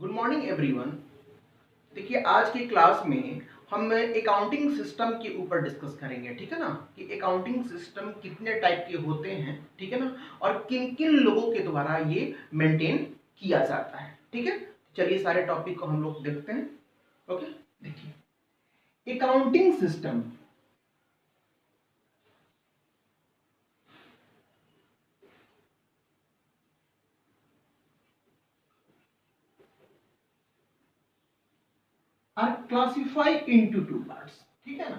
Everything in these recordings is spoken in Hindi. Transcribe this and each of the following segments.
Good morning everyone. देखिए आज की क्लास में हम अकाउंटिंग सिस्टम के ऊपर डिस्कस करेंगे, ठीक है ना, कि अकाउंटिंग सिस्टम कितने टाइप के होते हैं, ठीक है ना, और किन किन लोगों के द्वारा ये मेंटेन किया जाता है, ठीक है। चलिए सारे टॉपिक को हम लोग देखते हैं। ओके, देखिए accounting system are classified into two parts, ठीक है ना।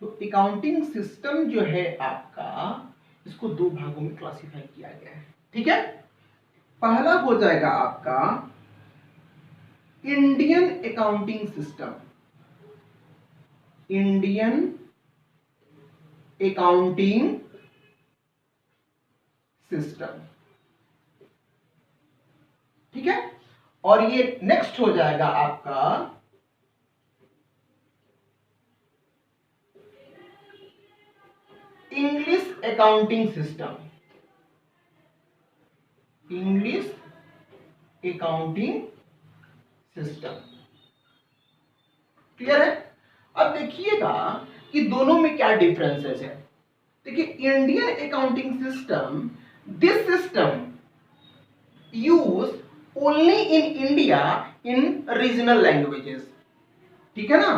तो अकाउंटिंग सिस्टम जो है आपका, इसको दो भागों में क्लासिफाई किया गया है, ठीक है। पहला हो जाएगा आपका Indian accounting system, Indian accounting system, ठीक है। और ये नेक्स्ट हो जाएगा आपका English accounting system, English accounting system. Clear है। अब देखिएगा कि दोनों में क्या डिफरेंसेस है। देखिए Indian accounting system, this system use only in India in regional languages, ठीक है ना।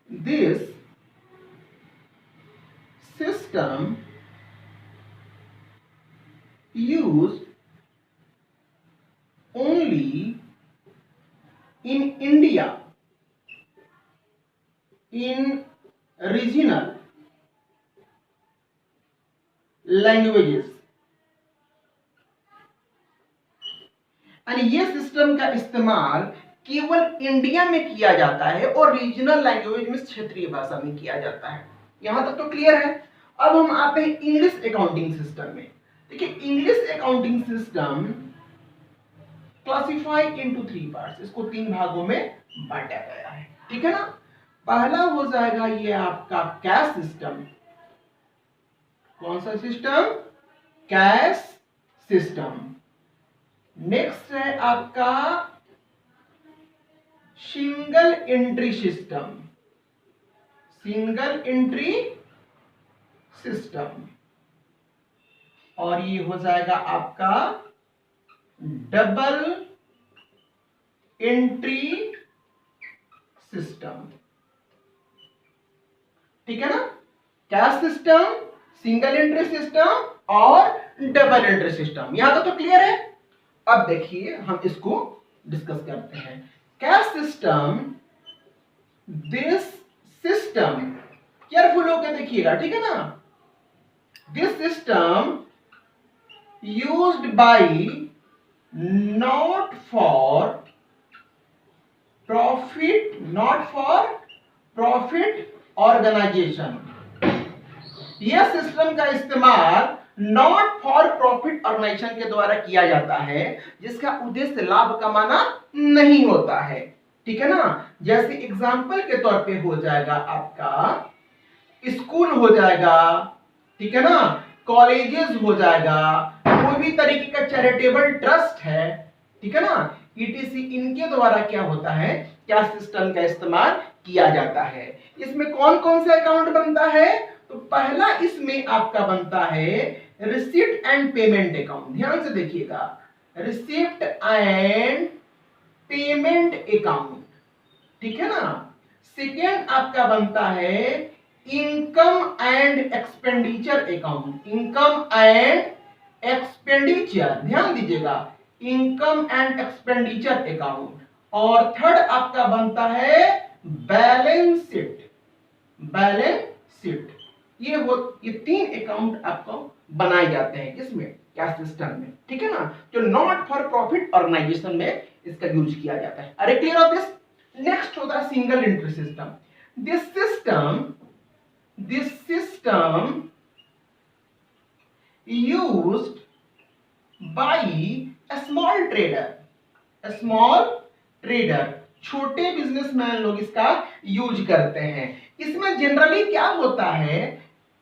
This system use only in India in regional languages, और ये सिस्टम का इस्तेमाल केवल इंडिया में किया जाता है और रीजनल लैंग्वेज में क्षेत्रीय भाषा में किया जाता है। यहां तक तो क्लियर है। अब हम आते हैं इंग्लिश अकाउंटिंग सिस्टम में। देखिए English accounting system classified into three parts, इसको तीन भागों में बांटा गया है, ठीक है ना। पहला हो जाएगा ये आपका कैश सिस्टम। कौन सा सिस्टम? Cash system. नेक्स्ट है आपका single entry system, single entry system. और ये हो जाएगा आपका डबल एंट्री सिस्टम, ठीक है ना। Cash system, single entry system और डबल एंट्री सिस्टम। यहां तक तो क्लियर है। अब देखिए हम इसको डिस्कस करते हैं। Cash system, this system, careful होकर देखिएगा, ठीक है ना। This system used by not for profit, not for profit organisation. यह सिस्टम का इस्तेमाल नॉट फॉर प्रॉफिट ऑर्गेनाइजेशन के द्वारा किया जाता है, जिसका उद्देश्य लाभ कमाना नहीं होता है, ठीक है ना। जैसे एग्जांपल के तौर पे हो जाएगा आपका स्कूल हो जाएगा, ठीक है ना, कॉलेजेस हो जाएगा, कोई भी तरीके का चैरिटेबल ट्रस्ट है, ठीक है ना, ईटीसी, इनके द्वारा क्या होता है, क्या सिस्टम का इस्तेमाल किया जाता है। इसमें कौन कौन सा अकाउंट बनता है? तो पहला इसमें आपका बनता है रिसीप्ट एंड पेमेंट अकाउंट। ध्यान से देखिएगा, रिसीप्ट एंड पेमेंट अकाउंट, ठीक है ना। सेकेंड आपका बनता है income and expenditure account, income and expenditure, ध्यान दीजिएगा, इनकम एंड एक्सपेंडिचर अकाउंट। और थर्ड आपका बनता है बैलेंस शीट, बैलेंस शीट। ये तीन अकाउंट आपको बनाए जाते हैं, किसमें? कैश सिस्टम में, ठीक है ना, जो नॉट फॉर प्रॉफिट ऑर्गेनाइजेशन में इसका यूज किया जाता है। अरे क्लियर ऑफ दिस। नेक्स्ट होता है single entry system. This system used by a small trader, a small trader, छोटे बिजनेसमैन लोग इसका यूज करते हैं। इसमें जनरली क्या होता है,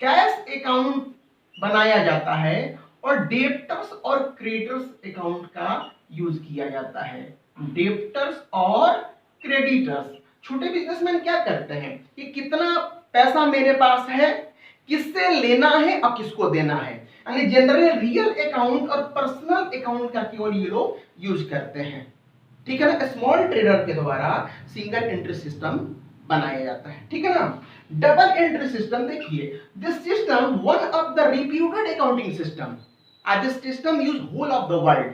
कैश अकाउंट बनाया जाता है और डेब्टर्स और क्रेडिटर्स अकाउंट का यूज किया जाता है। डेप्टर्स और क्रेडिटर्स। छोटे बिजनेसमैन क्या करते हैं कि कितना पैसा मेरे पास है, किससे लेना है और किसको देना है, यानी जनरली रियल अकाउंट और पर्सनल अकाउंट का केवल ये लोग यूज करते हैं, ठीक है ना। स्मॉल ट्रेडर के द्वारा सिंगल एंट्री सिस्टम बनाया जाता है, ठीक है ना। डबल एंट्री सिस्टम देखिए, this system one of the reputed accounting system, this system use whole of the world.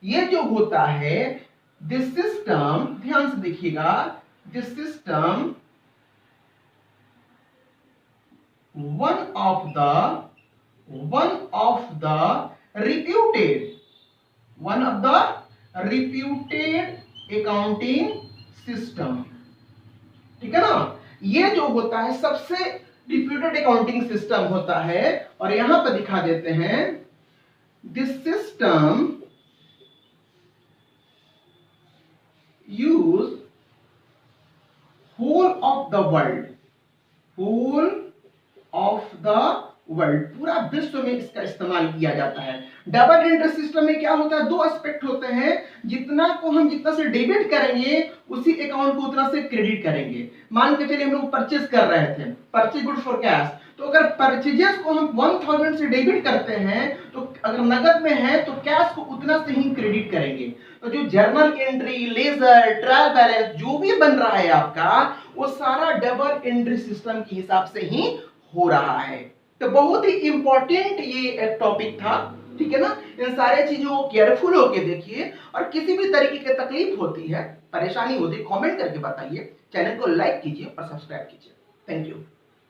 ये जो होता है दिस सिस्टम, ध्यान से देखिएगा, this system one of the reputed accounting system, ठीक है ना। ये जो होता है सबसे रिप्यूटेड अकाउंटिंग सिस्टम होता है, और यहां पर दिखा देते हैं this system use whole of the world, पूरा विश्व में इसका इस्तेमाल किया जाता है। डबल एंट्री सिस्टम में क्या होता है, दो एस्पेक्ट होते हैं, जितना से डेबिट करेंगे उसी अकाउंट को उतना से क्रेडिट करेंगे। मान के चलिए हम लोग परचेज कर रहे थे, परचेज गुड फॉर कैश, तो अगर परचेजेस को हम 1000 से डेबिट करते हैं तो अगर नगद में है तो कैश को उतना से ही क्रेडिट करेंगे। तो जो journal entry, ledger, trial balance जो भी बन रहा है आपका, वो सारा डबल एंट्री सिस्टम के हिसाब से ही हो रहा है। तो बहुत ही इंपॉर्टेंट ये एक टॉपिक था, ठीक है ना। इन सारे चीजों को केयरफुल होके देखिए, और किसी भी तरीके की तकलीफ होती है, परेशानी होती है, कमेंट करके बताइए, चैनल को लाइक कीजिए और सब्सक्राइब कीजिए। Thank you.